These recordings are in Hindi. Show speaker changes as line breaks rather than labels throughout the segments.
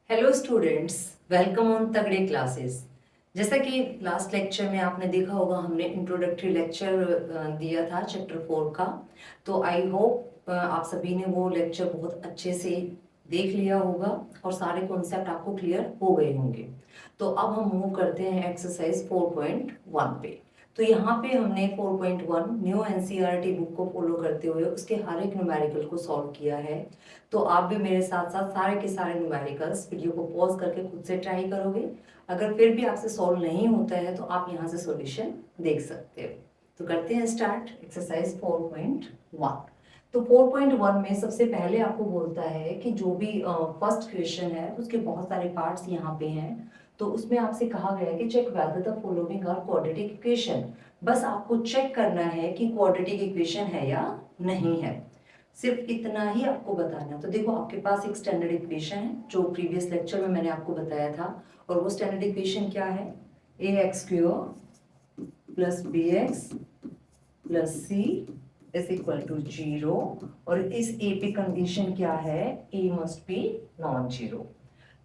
हेलो स्टूडेंट्स, वेलकम ऑन तगड़े क्लासेस। जैसा कि लास्ट लेक्चर में आपने देखा होगा, हमने इंट्रोडक्टरी लेक्चर दिया था चैप्टर 4 का। तो आई होप आप सभी ने वो लेक्चर बहुत अच्छे से देख लिया होगा और सारे कॉन्सेप्ट आपको क्लियर हो गए होंगे। तो अब हम मूव करते हैं एक्सरसाइज 4.1 पे। तो यहाँ पे हमने 4.1 न्यू एनसीईआरटी बुक को फॉलो करते हुए उसके हर एक न्यूमेरिकल को सॉल्व किया है। तो आप भी मेरे साथ साथ सारे के सारे न्यूमेरिकल्स वीडियो को पॉज करके खुद से ट्राई करोगे। अगर फिर भी आपसे सॉल्व नहीं होता है तो आप यहाँ से सॉल्यूशन देख सकते हो। तो करते हैं स्टार्ट एक्सरसाइज 4.1। तो 4.1 में सबसे पहले आपको बोलता है कि जो भी फर्स्ट क्वेश्चन है उसके बहुत सारे पार्ट्स यहाँ पे हैं। तो उसमें आपसे कहा गया है कि check whether the following are quadratic equation. बस आपको चेक करना है कि क्वाड्रेटिक इक्वेशन है या नहीं है, सिर्फ इतना ही आपको बताना है। तो देखो, आपके पास एक स्टैंडर्ड इक्वेशन है जो प्रीवियस लेक्चर में मैंने आपको बताया था। और वो स्टैंडर्ड इक्वेशन क्या है? A x cube plus b x plus c is equal to 0। और इस ए पे कंडीशन क्या है? A must be non zero.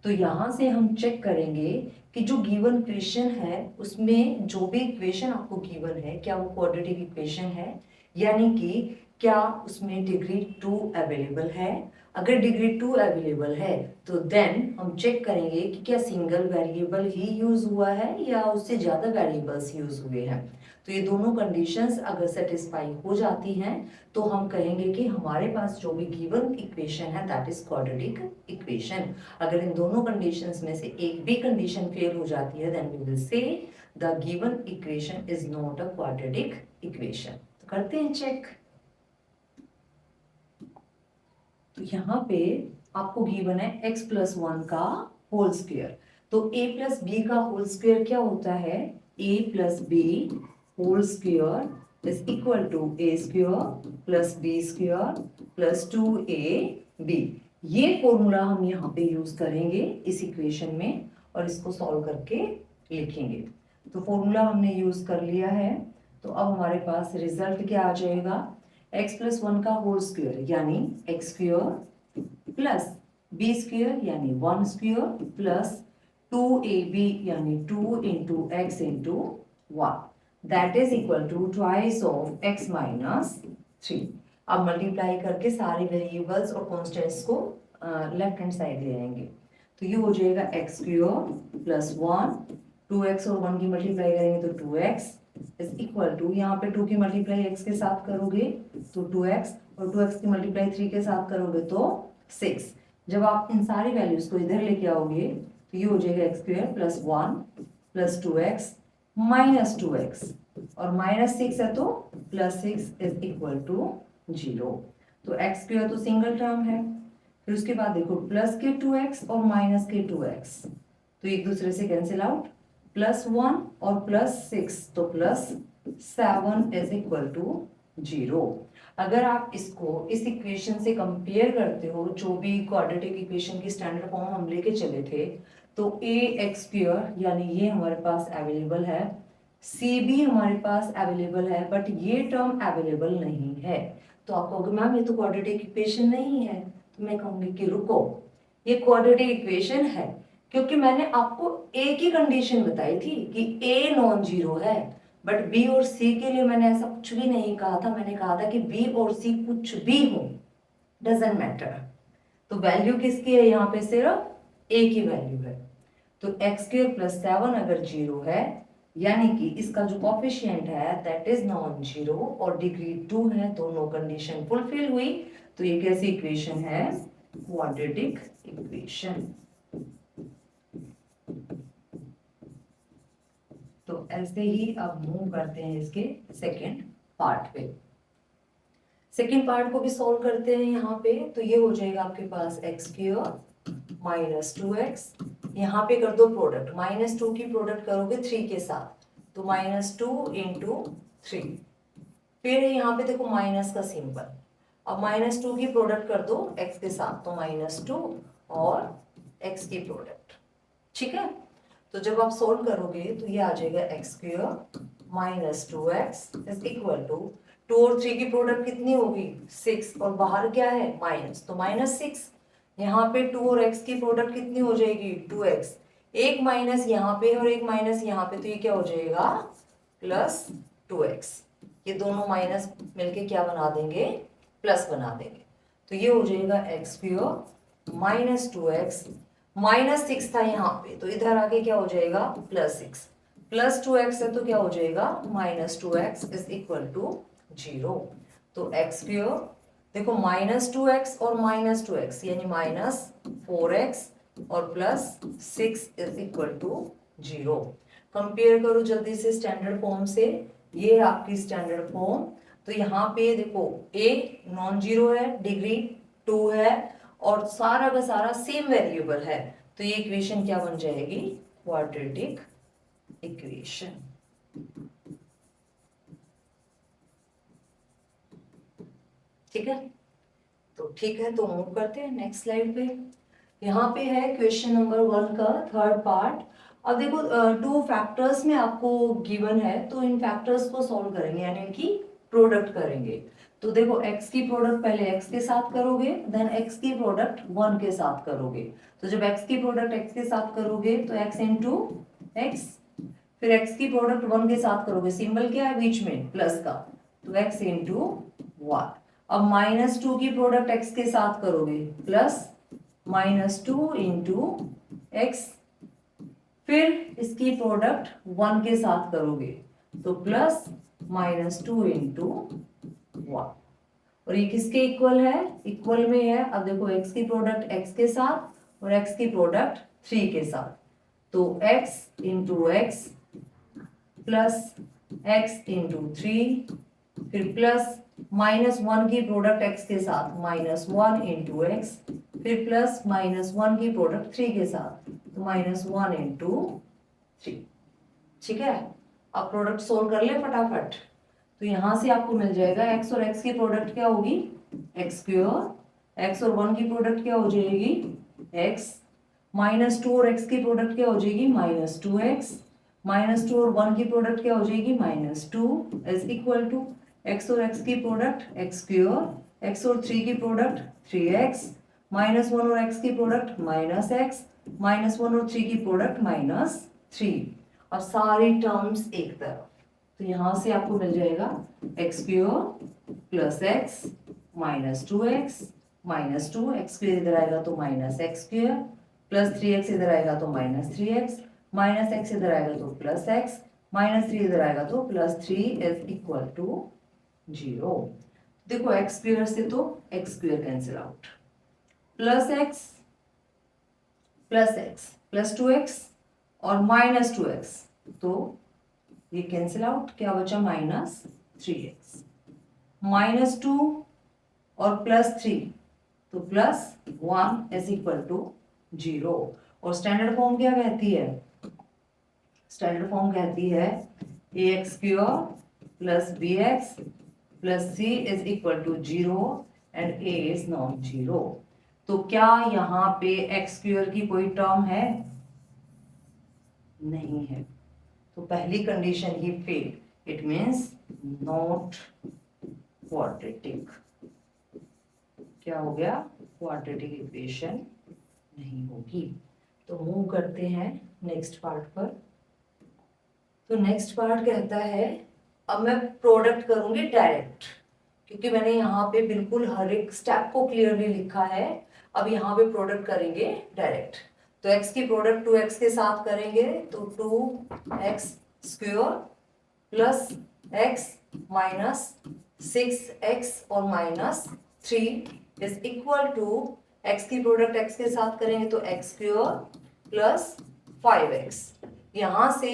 तो यहां से हम चेक करेंगे कि जो गिवन इक्वेशन है उसमें जो भी इक्वेशन आपको गिवन है क्या वो क्वाड्रेटिक इक्वेशन है, यानी कि क्या उसमें डिग्री 2 अवेलेबल है। अगर डिग्री 2 अवेलेबल है तो देन हम चेक करेंगे कि क्या सिंगल वेरिएबल ही यूज हुआ है या उससे ज्यादा वेरिएबल्स यूज हुए हैं। तो ये दोनों कंडीशंस अगर सेटिस्फाई हो जाती हैं तो हम कहेंगे कि हमारे पास जो भी गिवन इक्वेशन है दैट इज क्वाड्रेटिक इक्वेशन। अगर इन दोनों कंडीशंस में से एक भी कंडीशन फेल हो जाती है then we will say the given equation is not a quadratic equation. तो करते हैं चेक। तो यहाँ पे आपको गिवन है x प्लस 1 का होल स्क्वायर। तो a प्लस बी का होल स्क्वायर क्या होता है? a plus B whole square is equal to a square plus b square plus 2ab। ये फॉर्मूला हम यहाँ पे यूज करेंगे इस इक्वेशन में और इसको सॉल्व करके लिखेंगे। तो फॉर्मूला हमने यूज कर लिया है। तो अब हमारे पास रिजल्ट क्या आ जाएगा? x प्लस 1 का होल स्क्वायर यानी x square plus b square यानी 1 स्क्वायर प्लस 2ab यानी 2 into X into 1 that is equal to twice of x minus 3। अब मल्टीप्लाई करके सारे वेरिएबल्स और कॉन्स्टेंट्स को लेफ्ट हैंड साइड ले आएंगे। तो ये हो जाएगा x स्क्वायर प्लस 1, 2x और 1 की मल्टीप्लाई करेंगे तो 2x इज इक्वल टू, यहाँ पे 2 की मल्टीप्लाई x के साथ करोगे तो 2x और 2x की मल्टीप्लाई 3 के साथ करोगे तो 6। जब आप इन सारी वैल्यूज को इधर लेके आओगे तो ये हो जाएगा x square plus 1 plus 2x minus 2x और माइनस 6 है तो प्लस 6 इज इक्वल टू 0। तो x स्क्वायर तो सिंगल टर्म है। फिर उसके बाद देखो प्लस के 2x और माइनस के 2x तो एक दूसरे से कैंसिल आउट, प्लस 1 और प्लस 6 तो प्लस 7 इज इक्वल टू 0। अगर आप इसको इस इक्वेशन से कंपेयर करते हो, जो भी क्वाड्रेटिक इक्वेशन की स्टैंडर्ड फॉर्म हम लेके चले थे, तो ए एक्स स्क्वायर यानी ये हमारे पास अवेलेबल है, सी भी हमारे पास अवेलेबल है, बट ये टर्म अवेलेबल नहीं है। तो आप कहोगे मैम ये तो क्वाड्रेटिक इक्वेशन नहीं है। तो मैं कहूंगी कि रुको, ये क्वाड्रेटिक इक्वेशन है क्योंकि मैंने आपको ए की कंडीशन बताई थी कि ए नॉन जीरो है, बट बी और सी के लिए मैंने ऐसा कुछ भी नहीं कहा था। मैंने कहा था कि बी और सी कुछ भी हो, डजेंट मैटर। तो वैल्यू किसकी है यहाँ पे? सिर्फ ए की वैल्यू है। तो एक्स स्क्वायर प्लस 7 अगर जीरो है यानी कि इसका जो कॉफिशिएंट है दैट इज नॉन जीरो और डिग्री 2 है, दोनों कंडीशन फुलफिल हुई। तो ये कैसी इक्वेशन है? Quadratic equation. तो ऐसे ही अब मूव करते हैं इसके सेकंड पार्ट पे। सेकंड पार्ट को भी सॉल्व करते हैं यहाँ पे। तो ये हो जाएगा आपके पास एक्स स्क्वायर माइनस 2x, यहाँ पे कर दो प्रोडक्ट, माइनस 2 की प्रोडक्ट करोगे 3 के साथ तो माइनस 2 इंटू 3। फिर यहाँ पे देखो माइनस का सिंबल, अब माइनस 2 की प्रोडक्ट कर दो x के साथ तो माइनस 2 और x की प्रोडक्ट। ठीक है, तो जब आप सोल्व करोगे तो ये आ जाएगा X square minus 2x is equal to 2 और 3 की प्रोडक्ट कितनी होगी? 6 और बाहर क्या है? माइनस, तो माइनस 6। यहाँ पे 2 और x की प्रोडक्ट कितनी हो जाएगी 2x, एक माइनस यहाँ पे और एक माइनस यहाँ पे, तो ये क्या हो जाएगा प्लस 2x। ये दोनों माइनस मिलके क्या बना देंगे प्लस बना देंगे। तो ये हो जाएगा x cube minus 2x, minus 6 था यहाँ पे तो इधर आके क्या हो जाएगा प्लस 6, प्लस 2x है तो क्या हो जाएगा minus 2x is equal to 0। तो एक्स क्यूब देखो माइनस 2x और माइनस 2x यानी माइनस 4x और plus 6 is equal to 0। Compare करो जल्दी से स्टैंडर्ड फॉर्म से, ये है आपकी स्टैंडर्ड फॉर्म। तो यहाँ पे देखो a नॉन जीरो है, डिग्री 2 है और सारा का सारा सेम वेरिएबल है, तो ये इक्वेशन क्या बन जाएगी क्वाड्रेटिक इक्वेशन। ठीक है, तो ठीक है, तो मूव करते हैं नेक्स्ट स्लाइड पे। यहाँ पे है क्वेश्चन नंबर 1 का थर्ड पार्ट। अब देखो 2 फैक्टर्स में आपको गिवन है, तो इन फैक्टर्स को सॉल्व करेंगे यानी इनकी प्रोडक्ट करेंगे। तो देखो x की प्रोडक्ट पहले x के साथ करोगे, देन x की प्रोडक्ट 1 के साथ करोगे। तो जब x की प्रोडक्ट x के साथ करोगे तो x इंटू x, फिर x की प्रोडक्ट 1 के साथ करोगे, सिंबल क्या है बीच में प्लस का, तो x इंटू 1। अब माइनस 2 की प्रोडक्ट x के साथ करोगे, प्लस माइनस 2 इंटू एक्स, फिर इसकी प्रोडक्ट 1 के साथ करोगे तो प्लस माइनस 2 इंटू 1। और ये किसके इक्वल है, इक्वल में है। अब देखो x की प्रोडक्ट x के साथ और x की प्रोडक्ट 3 के साथ, तो x into x plus x into 3, फिर प्लस माइनस 1 की प्रोडक्ट x के साथ माइनस 1 इंटू एक्स, फिर प्लस माइनस 1 की प्रोडक्ट 3 के साथ तो माइनस 1 इंटू 3। ठीक है, अब प्रोडक्ट सोल्व कर ले फटाफट। तो यहां से आपको मिल जाएगा x और x की प्रोडक्ट क्या होगी एक्स स्क्वायर, x और 1 की प्रोडक्ट क्या हो जाएगी x, माइनस 2 और x की प्रोडक्ट क्या हो जाएगी माइनस 2x, माइनस 2 और 1 की प्रोडक्ट क्या हो जाएगी minus 2 is equal to x और x की प्रोडक्ट एक्स स्क्वायर, x और 3 की प्रोडक्ट 3x, माइनस 1 और x की प्रोडक्ट माइनस x, माइनस 1 और 3 की प्रोडक्ट माइनस 3। अब सारी टर्म्स एक तरफ, तो यहां से आपको मिल जाएगा X square plus x minus 2x minus 2, x square इधर आएगा तो minus X square, plus 3x इधर आएगा तो माइनस 3x, माइनस x इधर आएगा तो प्लस x, माइनस 3 इधर आएगा तो प्लस 3 इज इक्वल टू 0। देखो एक्स स्क्वायर से तो x square cancel out, plus x plus 2x और माइनस 2x, तो ये कैंसिल आउट, क्या बचा माइनस 3x, माइनस 2 और प्लस 3 तो प्लस 1 इज इक्वल टू 0। और स्टैंडर्ड फॉर्म क्या कहती है, स्टैंडर्ड फॉर्म कहती है ax square plus bx plus c is equal to 0 and a is not 0। तो क्या यहाँ पे एक्स स्क्वायर की कोई टर्म है, नहीं है, तो पहली condition he fail, it means not quadratic. क्या हो गया क्वाड्रेटिक इक्वेशन नहीं होगी। तो मूव करते हैं नेक्स्ट पार्ट पर। तो नेक्स्ट पार्ट कहता है, अब मैं प्रोडक्ट करूंगी डायरेक्ट, क्योंकि मैंने यहाँ पे बिल्कुल हर एक स्टेप को क्लियरली लिखा है। अब यहाँ पे प्रोडक्ट करेंगे डायरेक्ट, तो x की प्रोडक्ट 2x के साथ करेंगे तो 2x square plus x minus 6x और minus 3 is equal to x की प्रोडक्ट x के साथ करेंगे तो x स्क्वायर प्लस 5x। यहां से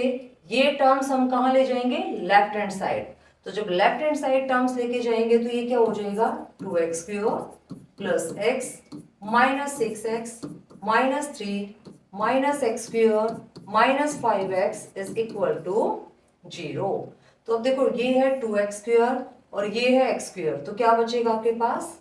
ये टर्म्स हम कहाँ ले जाएंगे लेफ्ट हैंड साइड, तो जब लेफ्ट हैंड साइड टर्म्स लेके जाएंगे तो ये क्या हो जाएगा 2x square plus x minus 6x minus 3 minus X square minus 5x is equal to 0। तो अब देखो ये है 2x स्क्वायर और ये है x स्क्वायर, तो क्या बचेगा आपके पास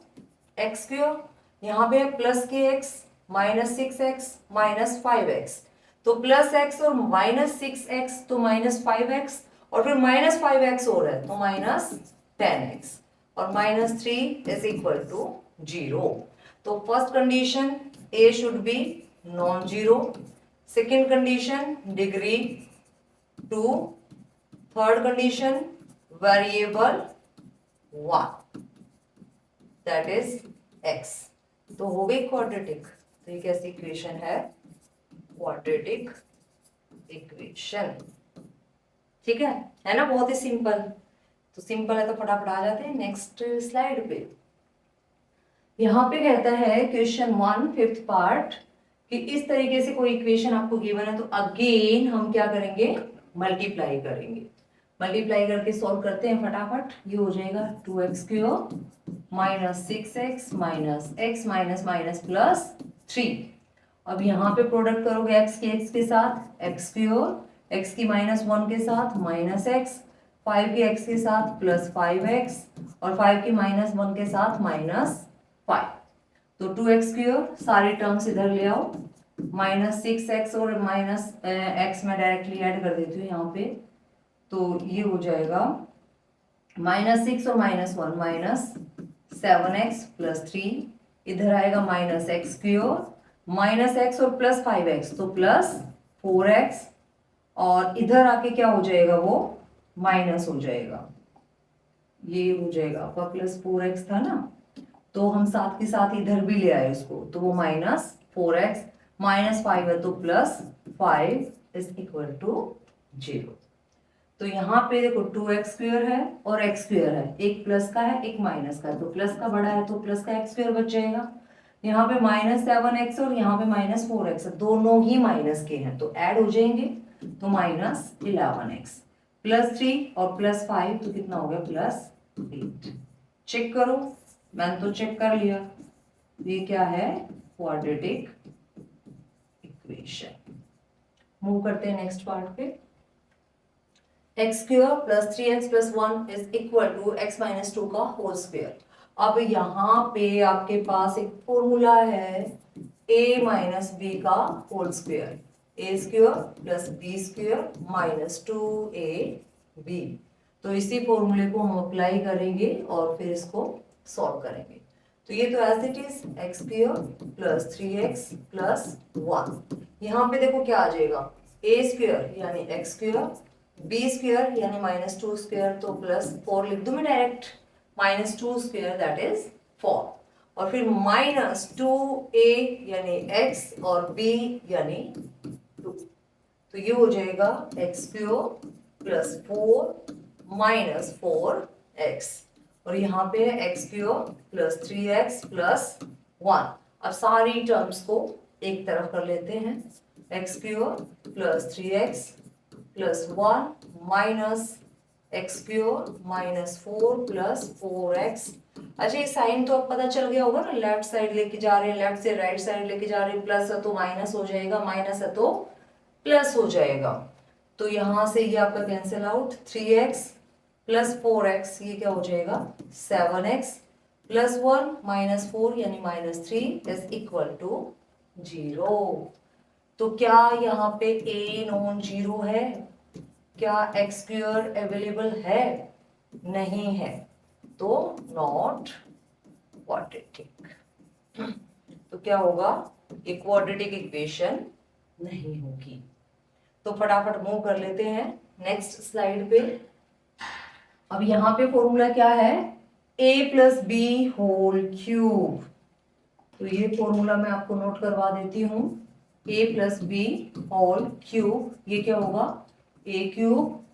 x स्क्वायर, यहाँ पे है प्लस के x minus 6x minus 5x, तो प्लस x और माइनस 6x तो माइनस 5x और फिर माइनस 5x हो रहा है तो माइनस 10x और माइनस 3 इज इक्वल टू 0। तो first condition a should be non-zero. Second condition, degree 2. Third condition, variable 1, that is x. तो हो गई क्वाड्रेटिक। तो ये कैसी इक्वेशन है? Quadratic equation. ठीक है ना, बहुत ही सिंपल। तो सिंपल है तो फटाफट आ जाते हैं नेक्स्ट स्लाइड पे। यहाँ पे कहता है क्वेश्चन 1 5th पार्ट कि इस तरीके से कोई इक्वेशन आपको गिवन है तो अगेन हम क्या करेंगे? मल्टीप्लाई करेंगे। मल्टीप्लाई करके सॉल्व करते हैं फटाफट। ये हो जाएगा 2x cube minus 6x minus x minus minus plus 3। अब यहाँ पे प्रोडक्ट करोगे x की x के साथ x क्यूब, x की -1 के साथ माइनस x, 5 की x के साथ प्लस 5x और 5 की -1 के साथ -5। तो 2x क्यूब सारी टर्म्स इधर ले आओ, -6x और माइनस x में डायरेक्टली ऐड कर देती हूँ यहाँ पे। तो ये हो जाएगा -6 और -1 -7x प्लस 3। इधर आएगा -x क्यूब -x और प्लस 5x तो प्लस 4x और इधर आके क्या हो जाएगा? वो माइनस हो जाएगा। ये हो जाएगा आपका प्लस 4x था ना, तो हम साथ के साथ इधर भी ले आए उसको, तो वो -4x -5 है तो +5 इज इक्वल टू 0। तो यहाँ पे देखो 2x स्क्वायर है और x स्क्वायर है, एक प्लस का है एक माइनस का है, तो प्लस का बड़ा है तो प्लस का x स्क्वायर बच जाएगा। यहाँ पे -7x और यहाँ पे -4x है, दोनों ही माइनस के हैं तो ऐड हो जाएंगे, तो -11x प्लस 3 और प्लस 5 तो कितना हो गया? +8। चेक करो, मैंने तो चेक कर लिया। ये क्या है? Quadratic equation. मूव करते हैं नेक्स्ट पार्ट पे। x square plus 3x plus 1 is equal to x minus 2 का होल स्क्वायर। अब यहाँ पे आपके पास एक फॉर्मूला है a माइनस बी का whole square, a square plus b square minus 2ab। तो इसी फॉर्मूले को हम अप्लाई करेंगे और फिर इसको सॉल्व करेंगे। तो ये तो as it is x square plus 3x plus 1। यहाँ पे देखो क्या आ जाएगा? a स्क्वायर यानी x स्क्वायर, b स्क्वायर यानी -2 स्क्वायर तो +4 लिख दूं मैं डायरेक्ट, -2 स्क्वायर दैट इज 4 और फिर -2a यानी x और b यानी 2। तो ये हो जाएगा x cube plus 4 minus 4x और यहाँ पे है x cube plus 3x plus 1। अब सारी टर्म्स को एक तरफ कर लेते हैं, x cube plus 3x plus 1 minus x cube minus 4 plus 4x। अच्छा ये साइन तो अब पता चल गया होगा ना, लेफ्ट साइड लेके जा रहे हैं, लेफ्ट से राइट साइड लेके जा रहे हैं, प्लस है तो माइनस हो जाएगा, माइनस है तो प्लस हो जाएगा। तो यहां से ये आपका cancel out, 3x plus 4x ये क्या हो जाएगा? 7x प्लस 1 माइनस 4 यानी -3 इज इक्वल टू 0। तो क्या यहाँ पे a नॉन जीरो है? क्या x स्क्वायर अवेलेबल है? नहीं है, तो नॉट क्वाड्रेटिक। तो क्या होगा? ये क्वाड्रेटिक इक्वेशन नहीं होगी। तो फटाफट मूव कर लेते हैं नेक्स्ट स्लाइड पे। अब यहाँ पे फॉर्मूला क्या है? a plus B whole cube. तो ये फॉर्मूला मैं आपको नोट करवा देती हूँ, a plus B whole cube. ये क्या होगा? a cube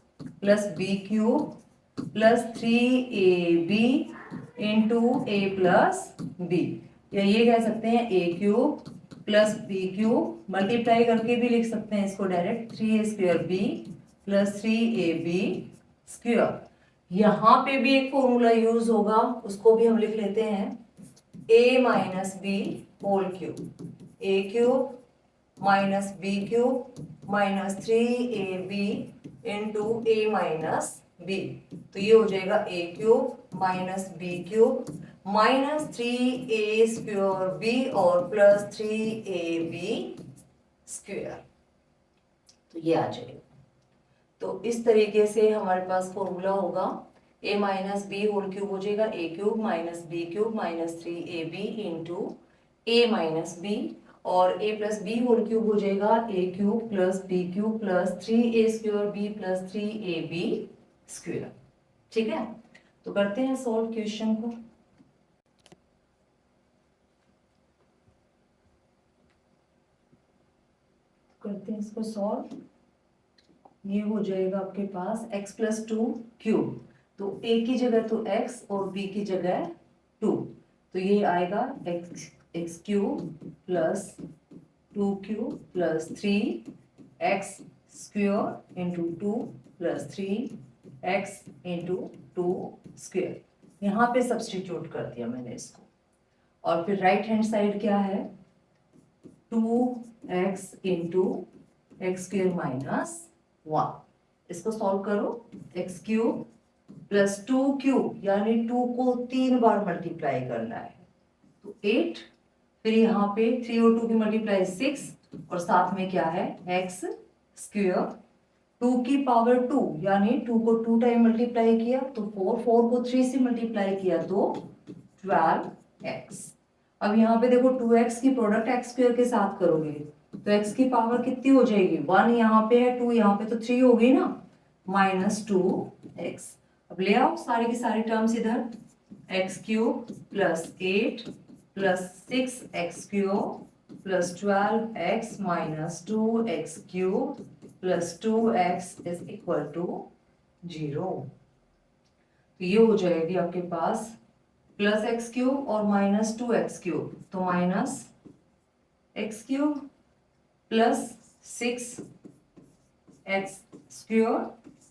plus B cube plus 3ab into a plus B, या ये कह सकते हैं a cube plus B cube, multiply करके भी लिख सकते हैं इसको direct, 3a square B plus 3ab square. यहाँ पे भी एक फॉर्मूला यूज होगा, उसको भी हम लिख लेते हैं, a minus B whole cube, a cube minus B cube minus 3ab into a minus B. तो ये हो जाएगा a cube minus B cube minus 3a square b और प्लस 3ab स्क्वायर। तो ये आ जाएगा। तो इस तरीके से हमारे पास फॉर्मूला होगा, a minus B whole cube हो जाएगा a cube minus B cube minus 3ab into a minus B और a plus B whole cube हो जाएगा a cube plus B cube plus 3a square b plus 3ab square. ठीक है, तो करते हैं सॉल्व क्वेश्चन को। करते हैं इसको सॉल्व। ये हो जाएगा आपके पास x प्लस 2 क्यूब, तो a की जगह तो x और b की जगह 2, तो ये आएगा x cube plus 2 cube plus 3x square into 2 plus 3x into 2 square. यहाँ पे सब्सटीट्यूट कर दिया मैंने इसको, और फिर राइट हैंड साइड क्या है 2x into x square minus 1। इसको सॉल्व करो, एक्स क्यूब प्लस 2 क्यूब यानी 2 को 3 बार मल्टीप्लाई करना है तो 8, फिर यहाँ पे 3 और 2 की मल्टीप्लाई 6, और साथ में क्या है एक्स स्क्वायर 2 की पावर 2 यानी 2 को 2 टाइम मल्टीप्लाई किया तो 4, 4 को 3 से मल्टीप्लाई किया तो 12x। अब यहाँ पे देखो 2x की प्रोडक्ट x स्क्वायर के साथ करोगे तो x की पावर कितनी हो जाएगी 1, यहाँ पे है 2, यहाँ पे तो 3 हो गई ना, माइनस 2x। अब ले आओ सारी की सारी टर्म्स इधर, x cube plus 8 plus 6x cube plus 12x minus 2x cube plus 2x is equal to 0। तो ये हो जाएगी आपके पास प्लस एक्स क्यूब और माइनस 2x क्यूब, तो minus x cube plus 6x square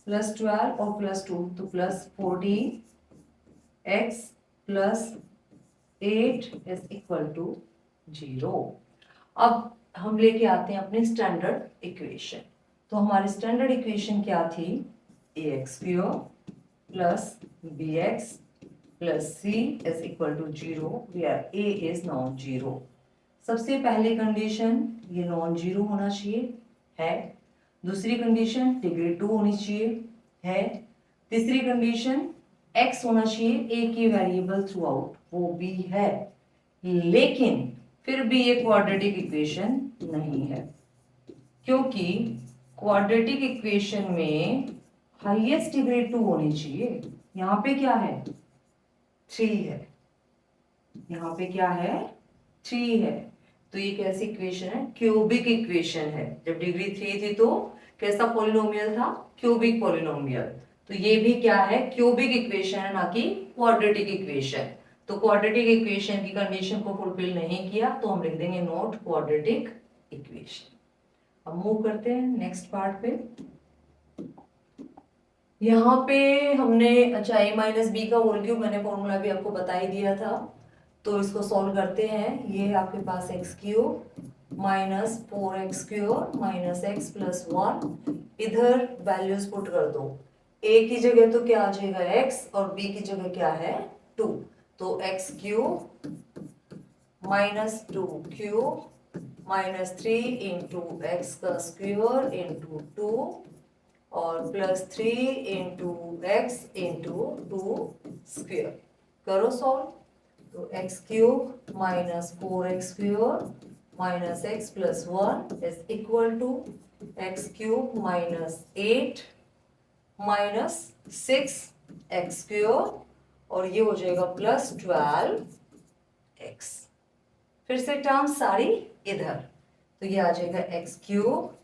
plus 12 और प्लस 2 तो plus 14x plus 8 is equal to 0। अब हम लेके आते हैं अपने स्टैंडर्ड इक्वेशन। तो हमारी स्टैंडर्ड इक्वेशन क्या थी, ax cube plus bx plus c is equal to 0 where a is non zero। सबसे पहले कंडीशन ये नॉन जीरो होना चाहिए है, दूसरी कंडीशन डिग्री 2 होनी चाहिए है, तीसरी कंडीशन x होना चाहिए a की वेरिएबल थ्रू आउट, वो भी है, लेकिन फिर भी ये क्वाड्रेटिक इक्वेशन नहीं है, क्योंकि क्वाड्रेटिक इक्वेशन में हाईएस्ट डिग्री 2 होनी चाहिए। यहाँ पे क्या है 3 है, यहाँ पे क्या है 3 है, तो ये कैसी इक्वेशन है, क्यूबिक इक्वेशन है। जब डिग्री 3 थी तो कैसा पॉलिनोमियल था, क्यूबिक पॉलिनोमियल, तो ये भी क्या है क्यूबिक इक्वेशन है, ना कि क्वाड्रेटिक इक्वेशन। तो क्वाड्रेटिक इक्वेशन की कंडीशन को फुलफिल नहीं किया तो हम लिख देंगे नॉट क्वाड्रेटिक इक्वेशन। अब मूव करते हैं नेक्स्ट पार्ट पे। यहाँ पे हमने अच्छा a माइनस बी का होल क्यूब मैंने फॉर्मूला भी आपको बता ही दिया था, तो इसको सॉल्व करते हैं। ये है आपके पास x cube minus 4x square minus x plus 1, इधर वैल्यूज पुट कर दो, a की जगह तो क्या आ जाएगा x और b की जगह क्या है 2, तो x cube minus 2 cube minus 3 into X का स्क्वायर इंटू 2 और plus 3 into X into 2 square. करो सॉल्व, तो X cube minus 4x square minus x plus 1 is equal to X cube minus 8 minus 6x square, और ये हो जाएगा प्लस 12x। फिर से टर्म सारी इधर, तो ये आ जाएगा x cube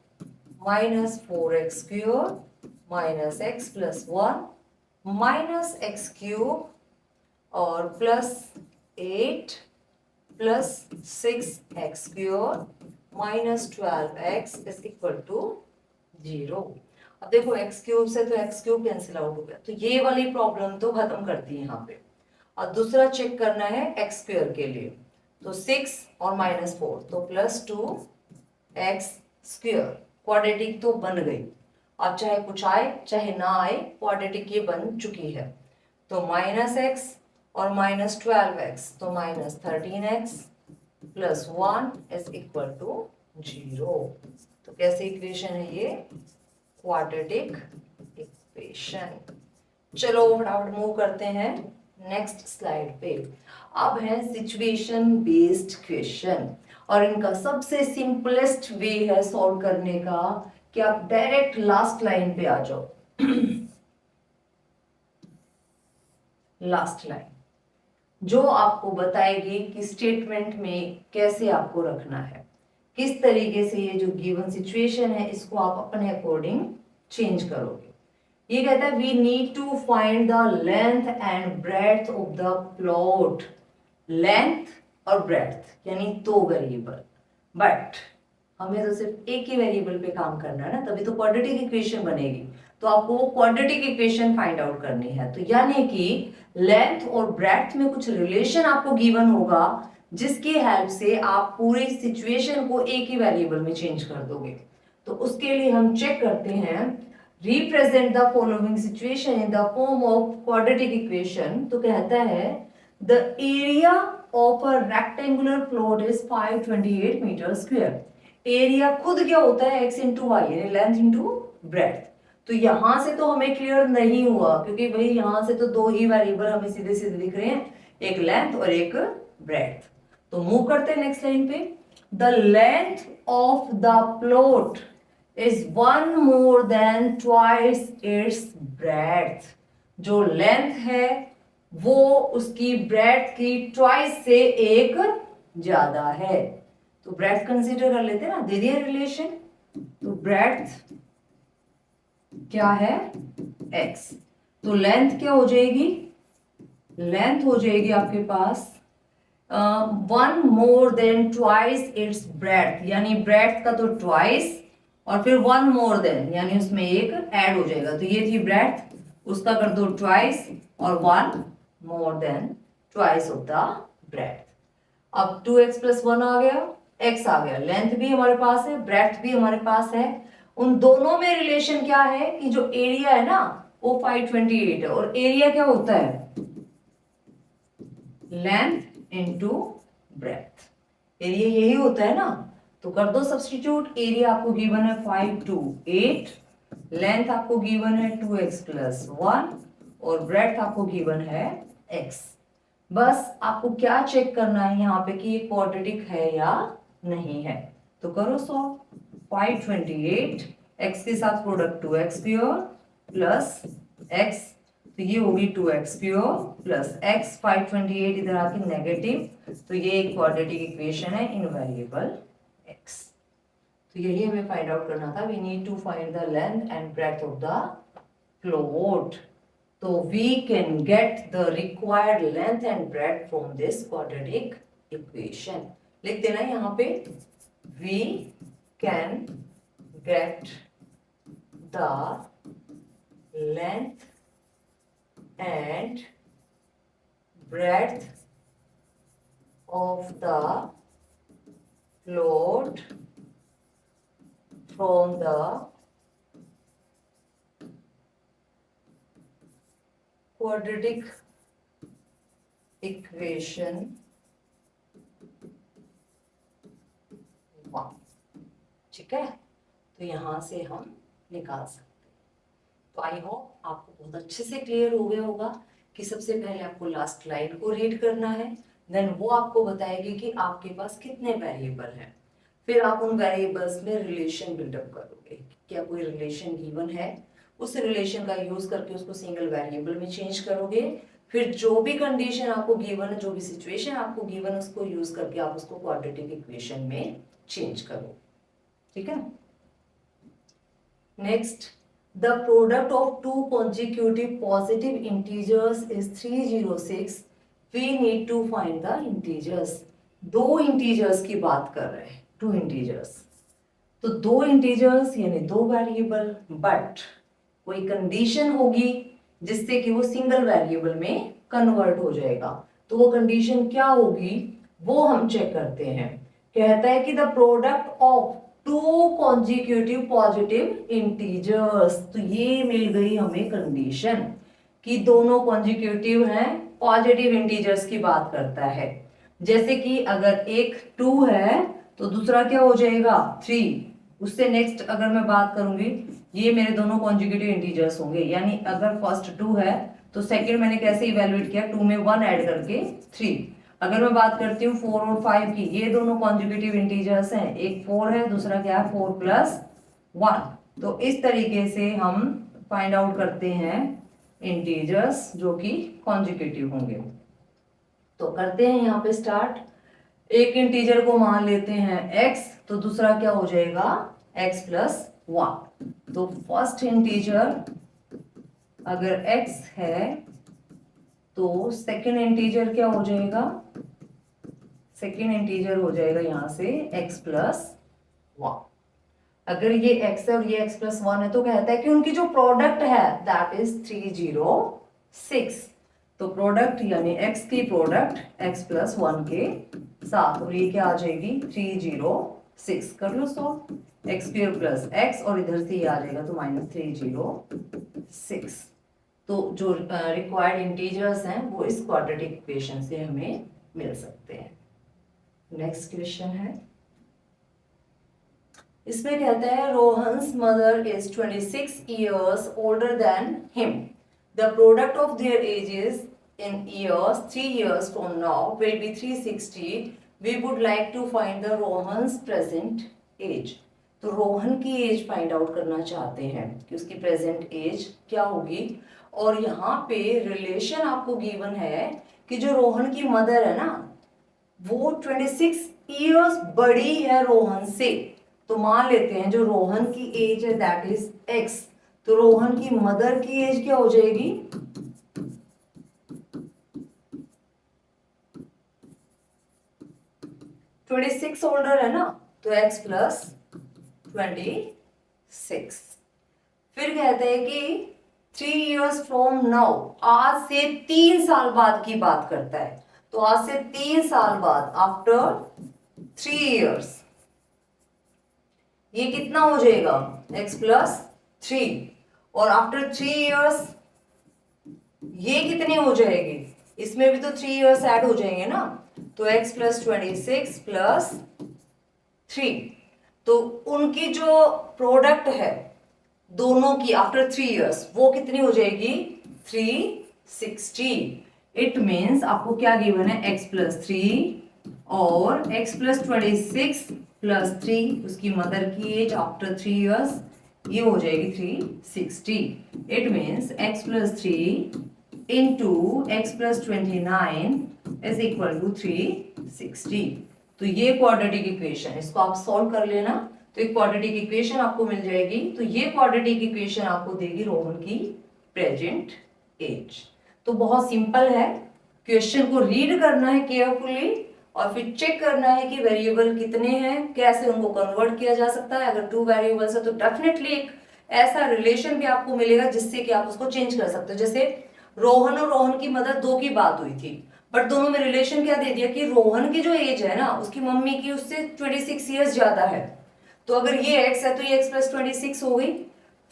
minus 4x square minus x plus 1 minus x cube और plus 8 plus 6x square minus 12x is equal to 0। अब देखो x क्यूब से तो x क्यूब कैंसिल आउट हो गया, तो ये वाली प्रॉब्लम तो खत्म करती है यहाँ पे। और दूसरा चेक करना है x स्क्वायर के लिए, तो 6 और माइनस 4 तो प्लस 2x स्क्वायर, क्वाड्रेटिक तो बन गई। अब चाहे कुछ आए चाहे ना आए क्वाड्रेटिक ये बन चुकी है, तो माइनस x और माइनस 12x तो minus 13x plus 1 is equal to 0। तो कैसे इक्वेशन है ये, क्वाड्रेटिक इक्वेशन। चलो फटाफट मूव करते हैं नेक्स्ट स्लाइड पे। अब है सिचुएशन बेस्ड क्वेश्चन। और इनका सबसे सिंपलेस्ट वे है सॉल्व करने का कि आप डायरेक्ट लास्ट लाइन पे आ जाओ। लास्ट लाइन जो आपको बताएगी कि स्टेटमेंट में कैसे आपको रखना है, किस तरीके से ये जो गिवन सिचुएशन है इसको आप अपने अकॉर्डिंग चेंज करोगे। ये कहता है we need to find the length and breadth of the plot. Length और ब्रेड्थ यानी दो वेरिएबल, बट हमें तो सिर्फ एक ही वेरिएबल पे काम करना है ना, तभी तो क्वाड्रेटिक इक्वेशन बनेगी। तो आपको वो क्वाड्रेटिक इक्वेशन फाइंड आउट करनी है। तो यानी कि लेंथ और ब्रेड्थ में कुछ रिलेशन आपको गिवन होगा जिसकी हेल्प से आप पूरी सिचुएशन को एक ही वेरिएबल में चेंज कर दोगे। तो उसके लिए हम चेक करते हैं, represent the following situation in the form of quadratic equation. तो कहता है the area of a rectangular plot is 528 metre square. Area खुद क्या होता है, x इंटू वाई यानी लेंथ इंटू ब्रेड्थ। तो यहां से तो हमें क्लियर नहीं हुआ क्योंकि भाई यहां से तो दो ही वेरिएबल हमें सीधे सीधे दिख रहे हैं, एक लेंथ और एक ब्रेड्थ। तो मूव करते हैं नेक्स्ट लाइन पे। The length of the plot is one more than twice its breadth. जो लेंथ है वो उसकी ब्रेड्थ की ट्वाइस से एक ज्यादा है। तो ब्रेड्थ कंसीडर कर लेते हैं ना, दे दिया रिलेशन। तो ब्रेड्थ क्या है, x। तो लेंथ क्या हो जाएगी, लेंथ हो जाएगी आपके पास one more than twice its breadth, यानी ब्रेड्थ का तो ट्वाइस और फिर वन मोर देन यानी उसमें एक ऐड हो जाएगा। तो ये थी ब्रेड्थ, उसका कर दो ट्वाइस और one more than twice of the breadth. अब 2x + 1 आ गया, x आ गया, लेंथ भी हमारे पास है, ब्रेड्थ भी हमारे पास है। उन दोनों में रिलेशन क्या है कि जो एरिया है ना वो 528 है, और एरिया क्या होता है, लेंथ इनटू ब्रेड्थ। एरिया यही होता है ना। तो कर दो सब्स्टिट्यूट। एरिया आपको गिवन है 528, लेंथ आपको गिवन है 2x + 1 और ब्रेड्थ आपको गिवन है x। बस आपको क्या चेक करना है यहाँ पे कि ये क्वाड्रेटिक है या नहीं है। तो करो सॉल्व। 528 x के साथ प्रोडक्ट 2x² प्लस x, तो ये होगी 2x³ प्लस x। 528 इधर आके नेगेटिव, तो ये एक क्वाड्रेटिक इक्वेशन है इन वेरिएबल x। तो यही हमें फाइंड आउट करना था। We need to find the length and breadth of the plot. तो we can get the required length and breadth from this quadratic equation. लिख देना यहाँ पे, we can get the length and breadth of the plot from the quadratic equation 1। ठीक है, तो यहां से हम निकाल सकते हैं। तो आई होप आपको बहुत अच्छे से क्लियर हो गया होगा कि सबसे पहले आपको लास्ट लाइन को रीड करना है, देन वो आपको बताएगी कि आपके पास कितने वेरिएबल हैं। फिर आप उन वेरिएबल्स में रिलेशन बिल्डअप करोगे। क्या कोई रिलेशन गिवन है, उस रिलेशन का यूज करके उसको सिंगल वेरिएबल में चेंज करोगे। फिर जो भी कंडीशन आपको गिवन है, जो भी सिचुएशन आपको गिवन है, उसको यूज करके आप उसको क्वाड्रेटिक इक्वेशन में चेंज करो। ठीक है। Next, the product of two consecutive positive integers is 306. We need to find the integers. दो integers की बात कर रहे हैं, two integers। तो दो integers यानी दो वेरिएबल, बट कोई कंडीशन होगी जिससे कि वो सिंगल वेरिएबल में कन्वर्ट हो जाएगा। तो वो कंडीशन क्या होगी वो हम चेक करते हैं। कहता है कि the product of two consecutive positive integers. तो ये मिल गई हमें कंडीशन कि दोनों कॉन्जिक्यूटिव हैं, पॉजिटिव इंटीजर्स की बात करता है। जैसे कि अगर एक 2 है तो दूसरा क्या हो जाएगा 3। उससे नेक्स्ट अगर मैं बात करूंगी, ये मेरे दोनों कॉन्जिक्यूटिव इंटीजर्स होंगे, यानी अगर फर्स्ट 2 है तो सेकंड मैंने कैसे इवेल्युएट किया, 2 में 1 ऐड करके 3। अगर मैं बात करती हूँ 4 और 5 की, ये दोनों कॉन्जुगेटिव इंटीजर्स हैं, एक 4 है, दूसरा क्या है 4 प्लस 1। तो इस तरीके से हम फाइंड आउट करते हैं इंटीजर्स जो कि कॉन्जुगेटिव होंगे। तो करते हैं यहाँ पे स्टार्ट। एक इंटीजर को मान लेते हैं x, तो दूसरा क्या हो जाएगा x प्लस 1। तो फर्स्ट इंटीजर अगर x है तो सेकेंड इंटीजर क्या हो जाएगा, सेकेंड इंटीजर हो जाएगा यहां से x प्लस 1। अगर ये x है और ये x प्लस 1 है तो कहता है कि उनकी जो प्रोडक्ट है दैट इज 306। तो प्रोडक्ट यानी x की प्रोडक्ट x प्लस 1 के साथ, और ये क्या आ जाएगी 306। कर लो solve, x square plus x और इधर से ये आ जाएगा तो माइनस 306। तो जो रिक्वायर्ड इंटीजर्स हैं वो इस क्वाड्रेटिक इक्वेशन से हमें मिल सकते हैं। नेक्स्ट क्वेश्चन है, इसमें कहता है Rohan's mother is 26 years older than him. The product of their ages in years 3 years from now will be 360. We would like to find the Rohan's present age. तो रोहन की एज फाइंड आउट करना चाहते हैं कि उसकी प्रेजेंट एज क्या होगी। और यहाँ पे रिलेशन आपको गिवन है कि जो रोहन की मदर है ना वो 26 इयर्स बड़ी है रोहन से। तो मान लेते हैं जो रोहन की एज है दैट इज x, तो रोहन की मदर की एज क्या हो जाएगी 26 ओल्डर है ना, तो x प्लस 26। फिर कहते हैं कि 3 years फ्रॉम नाउ, आज से 3 साल बाद की बात करता है। तो आज से 3 साल बाद आफ्टर 3 years ये कितना हो जाएगा x प्लस 3, और आफ्टर 3 years ये कितनी हो जाएगी, इसमें भी तो 3 years ऐड हो जाएंगे ना, तो x प्लस 26 प्लस 3। तो उनकी जो प्रोडक्ट है दोनों की आफ्टर 3 years वो कितनी हो जाएगी 360। इट मीन्स आपको क्या गिवन है x प्लस 3 और x प्लस 26 प्लस 3, उसकी मदर की एज आफ्टर 3 years ये हो जाएगी 360। It means x plus 3 into x plus 29 is equal to 360। तो ये क्वाड्रेटिक इक्वेशन, इसको आप सॉल्व कर लेना तो एक क्वाड्रेटिक इक्वेशन आपको मिल जाएगी। तो ये क्वाड्रेटिक इक्वेशन आपको देगी रोहन की प्रेजेंट एज। तो बहुत सिंपल है, क्वेश्चन को रीड करना है केयरफुली और फिर चेक करना है कि वेरिएबल कितने हैं, कैसे उनको कन्वर्ट किया जा सकता है। अगर 2 वेरिएबल्स है तो डेफिनेटली एक ऐसा रिलेशन भी आपको मिलेगा जिससे कि आप उसको चेंज कर सकते हो। जैसे रोहन और रोहन की मदर 2 की बात हुई थी, बट दोनों में रिलेशन क्या दे दिया कि रोहन की जो एज है ना उसकी मम्मी की उससे 26 ईयर्स ज्यादा है। तो अगर ये x है तो ये x प्लस 26 हो गई।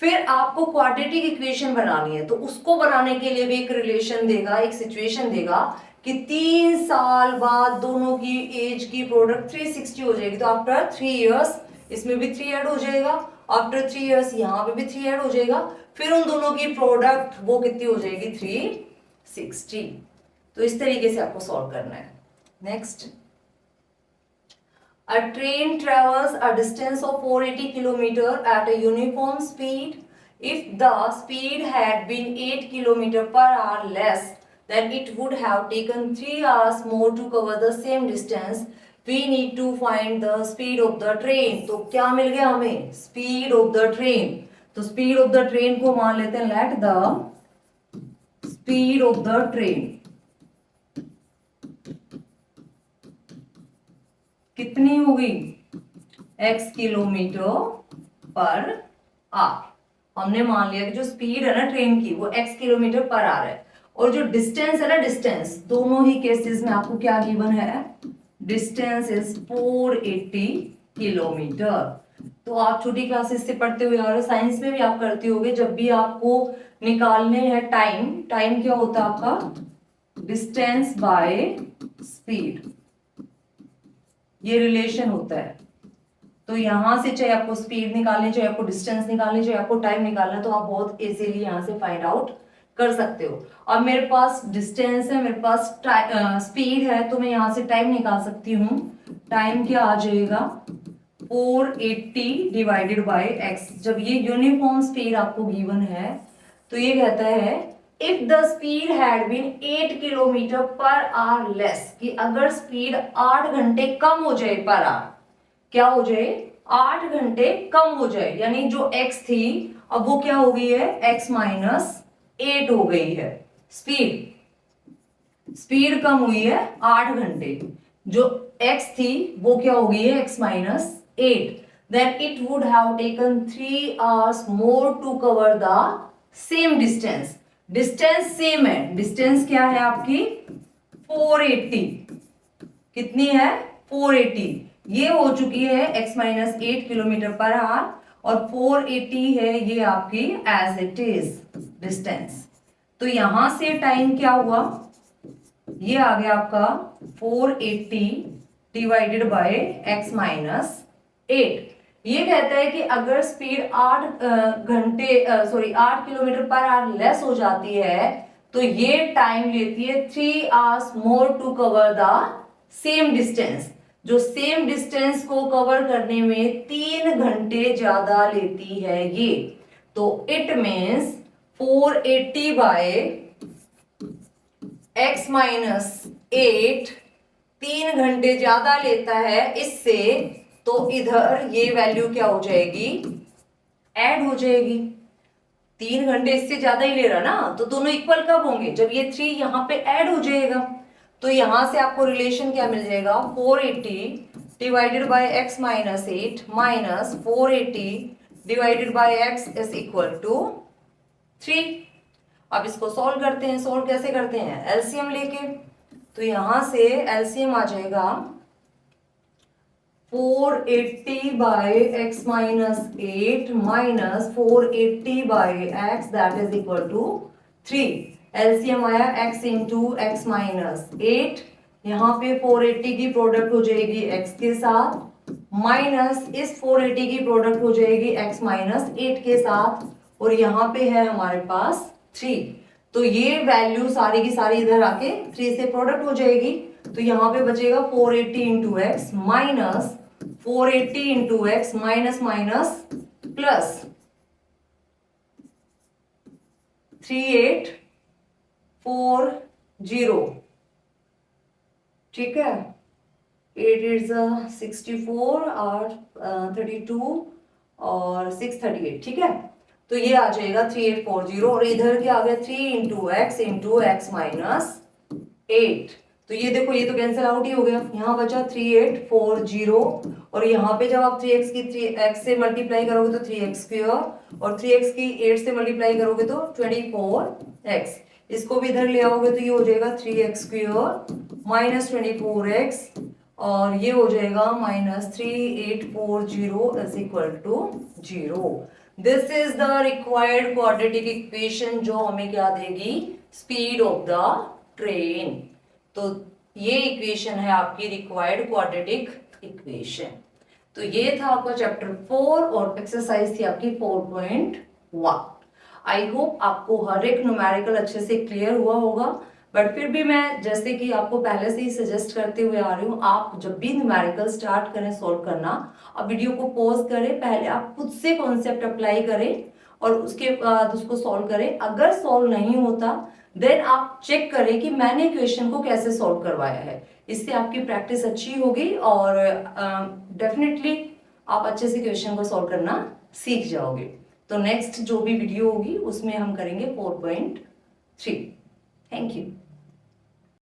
फिर आपको क्वाड्रेटिक इक्वेशन बनानी है, तो उसको बनाने के लिए भी एक रिलेशन देगा, एक सिचुएशन देगा कि 3 साल बाद दोनों की एज की प्रोडक्ट 360 हो जाएगी। तो आफ्टर 3 इयर्स इसमें भी 3 ऐड हो जाएगा, आफ्टर 3 इयर्स यहाँ पे भी 3 ऐड हो जाएगा, फिर उन दोनों की प्रोडक्ट वो कितनी हो जाएगी 360। तो इस तरीके से आपको सॉल्व करना है। Next, a train travels a distance of 480 km at a uniform speed. If the speed had been 8 km per hour less, then it would have taken 3 hours more to cover the same distance. We need to find the speed of the train. तो क्या मिल गया हमें, speed of the train। तो speed of the train को मान लेते हैं let the speed of the train कितनी हो गई x किलोमीटर पर आवर। हमने मान लिया कि जो स्पीड है ना ट्रेन की वो x किलोमीटर पर आवर है, और जो डिस्टेंस है ना, डिस्टेंस दोनों ही केसेस में आपको क्या गिवन है, डिस्टेंस इज 480 किलोमीटर। तो आप छोटी क्लासेस से पढ़ते हुए आ रहे हो, साइंस में भी आप करते होगे, जब भी आपको निकालने हैं टाइम, टाइम क्या होता है आपका डिस्टेंस बाय स्पीड, ये रिलेशन होता है। तो यहां से चाहे आपको स्पीड निकालनी, चाहे आपको डिस्टेंस निकालनी, चाहे आपको टाइम निकालना, तो आप बहुत इजीली यहां से फाइंड आउट कर सकते हो। अब मेरे पास डिस्टेंस है, मेरे पास स्पीड है, तो मैं यहां से टाइम निकाल सकती हूँ। टाइम क्या आ जाएगा 480 डिवाइडेड बाय एक्स। जब ये यूनिफॉर्म स्पीड आपको गिवन है तो ये कहता है if the speed had been 8 kilometre per hour less, कि अगर स्पीड 8 घंटे कम हो जाए पर आवर, क्या हो जाए 8 घंटे कम हो जाए, यानी जो x थी अब वो क्या हो गई है x माइनस 8 हो गई है। स्पीड कम हुई है 8 घंटे, जो x थी वो क्या हो गई है x minus 8, then it would have taken 3 hours more to cover the same distance। Distance same है, डिस्टेंस क्या है आपकी 480, कितनी है 480, ये हो चुकी है x minus 8 kilometre per our, और 480 है ये आपकी एज इट इज डिस्टेंस। तो यहां से टाइम क्या हुआ, ये आ गया आपका 480 डिवाइडेड बाय x माइनस 8। ये कहता है कि अगर speed 8 kilometre per hour less हो जाती है तो ये टाइम लेती है 3 hours more to cover the same distance. जो सेम डिस्टेंस को कवर करने में 3 घंटे ज्यादा लेती है ये, तो it means 480 by x minus 8 3 घंटे ज्यादा लेता है इससे, तो इधर ये वैल्यू क्या हो जाएगी ऐड हो जाएगी। 3 घंटे इससे ज्यादा ही ले रहा ना, तो दोनों इक्वल कब होंगे जब ये 3 यहां पे ऐड हो जाएगा। तो यहां से आपको रिलेशन क्या मिल जाएगा 480 divided by x minus 8 minus 480 divided by x is equal to 3। अब इसको सॉल्व करते हैं। सॉल्व कैसे करते हैं एलसीएम लेके, तो यहां से एलसीएम आ जाएगा 480 by x minus 8 minus 480 by x that is equal to 3। LCM आया x इंटू एक्स माइनस 8, यहाँ पे 480 की प्रोडक्ट हो जाएगी x के साथ, माइनस इस 480 की प्रोडक्ट हो जाएगी x माइनस 8 के साथ, और यहाँ पे है हमारे पास 3। तो ये वैल्यू सारी की सारी इधर आके 3 से प्रोडक्ट हो जाएगी, तो यहाँ पे बचेगा 480 into x minus 480 into x minus minus plus 3840, ठीक है 8 इज 64 और 32 और 638, ठीक है। तो ये आ जाएगा 3840, और इधर क्या आ गया 3 इंटू एक्स माइनस 8। तो ये देखो ये तो कैंसिल आउट ही हो गया, यहाँ बचा 3840, और यहाँ पे जब आप 3x की 3x से मल्टीप्लाई करोगे तो 3x स्क्वायर, और 3x की 8 से मल्टीप्लाई करोगे तो 24x। इसको भी इधर ले आओगे तो ये हो जाएगा 3x स्क्वायर माइनस 24x, और ये हो जाएगा minus 3840 is equal to 0। This is the required quadratic equation जो हमें क्या देगी स्पीड ऑफ द ट्रेन। तो ये इक्वेशन है आपकी रिक्वायर्ड क्वाड्रेटिक इक्वेशन। तो ये था आपका चैप्टर 4 और एक्सरसाइज थी आपकी 4.1। आई होप आपको हर एक न्यूमेरिकल अच्छे से क्लियर हुआ होगा, बट फिर भी मैं जैसे कि आपको पहले से ही सजेस्ट करते हुए आ रही हूँ, आप जब भी न्यूमेरिकल स्टार्ट करें सॉल्व करना, आप वीडियो को पॉज करें, पहले आप खुद से कॉन्सेप्ट अप्लाई करें और उसके बाद उसको सॉल्व करें। अगर सॉल्व नहीं होता देन आप चेक करें कि मैंने क्वेश्चन को कैसे सॉल्व करवाया है। इससे आपकी प्रैक्टिस अच्छी होगी और डेफिनेटली आप अच्छे से क्वेश्चन को सॉल्व करना सीख जाओगे। तो नेक्स्ट जो भी वीडियो होगी उसमें हम करेंगे 4.3। Thank you.